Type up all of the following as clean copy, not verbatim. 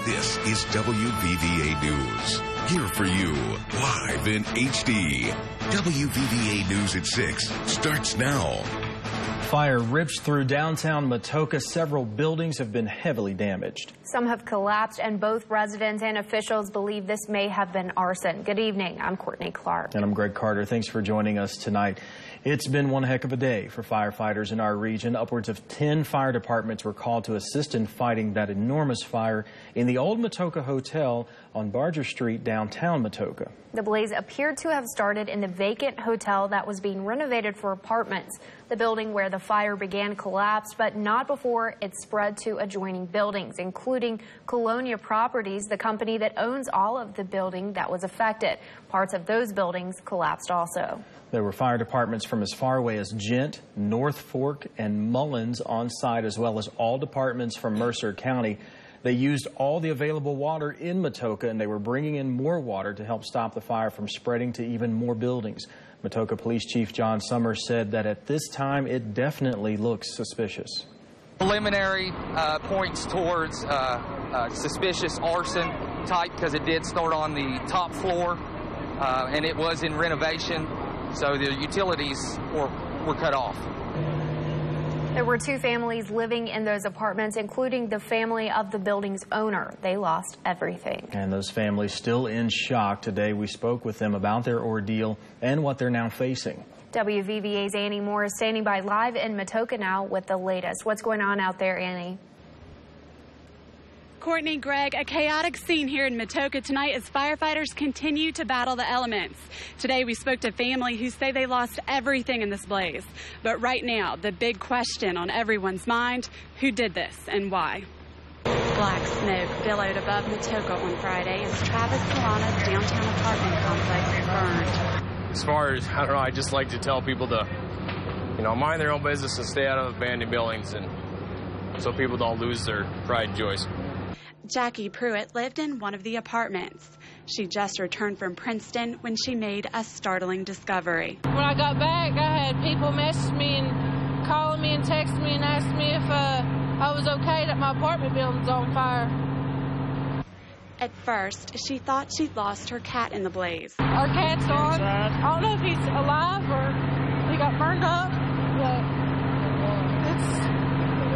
This is WVVA News. Here for you, live in HD. WVVA News at 6 starts now. Fire rips through downtown Matoaka. Several buildings have been heavily damaged. Some have collapsed, and both residents and officials believe this may have been arson. Good evening. I'm Courtney Clark. And I'm Greg Carter. Thanks for joining us tonight. It's been one heck of a day for firefighters in our region. Upwards of 10 fire departments were called to assist in fighting that enormous fire in the old Matoaka Hotel on Barger Street, downtown Matoaka. The blaze appeared to have started in the vacant hotel that was being renovated for apartments. The building where the fire began collapsed, but not before it spread to adjoining buildings, including Colonia Properties, the company that owns all of the building that was affected. Parts of those buildings collapsed also. There were fire departments from as far away as Gent, North Fork, and Mullins on site, as well as all departments from Mercer County. They used all the available water in Matoaka, and they were bringing in more water to help stop the fire from spreading to even more buildings. Matoaka Police Chief John Summers said that at this time it definitely looks suspicious. Preliminary points towards suspicious arson type, because it did start on the top floor and it was in renovation, so the utilities were cut off. There were two families living in those apartments, including the family of the building's owner. They lost everything. And those families still in shock. Today we spoke with them about their ordeal and what they're now facing. WVVA's Annie Moore is standing by live in Matoaka now with the latest. What's going on out there, Annie? Courtney, Greg, a chaotic scene here in Matoaka tonight as firefighters continue to battle the elements. Today we spoke to family who say they lost everything in this blaze. But right now, the big question on everyone's mind, who did this and why? Black smoke billowed above Matoaka on Friday as Travis Solana's downtown apartment complex burned. As far as, I don't know, I just like to tell people to, mind their own business and stay out of abandoned buildings, and so people don't lose their pride and joys. Jackie Pruitt lived in one of the apartments. She just returned from Princeton when she made a startling discovery. When I got back, I had people message me and calling me and texting me and asking me if I was okay that my apartment building's on fire. At first, she thought she'd lost her cat in the blaze. Our cat's on. I don't know if he's alive or he got burned up, but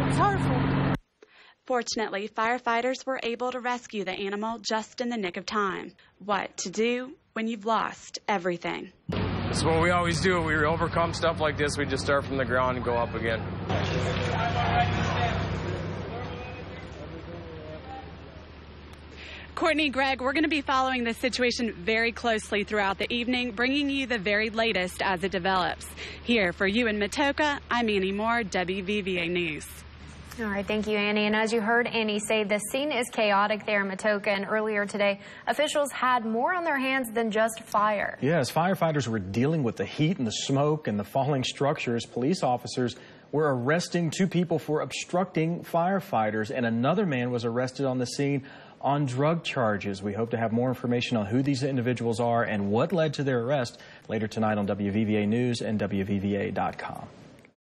it's hurtful. Fortunately, firefighters were able to rescue the animal just in the nick of time. What to do when you've lost everything? That's what we always do. We overcome stuff like this. We just start from the ground and go up again. Courtney, Greg, we're going to be following this situation very closely throughout the evening, bringing you the very latest as it develops. Here for you in Matoaka, I'm Annie Moore, WVVA News. All right, thank you, Annie. And as you heard Annie say, the scene is chaotic there in Matoaka, and earlier today, officials had more on their hands than just fire. Yes, firefighters were dealing with the heat and the smoke and the falling structures. Police officers were arresting 2 people for obstructing firefighters, and another man was arrested on the scene on drug charges. We hope to have more information on who these individuals are and what led to their arrest later tonight on WVVA News and WVVA.com.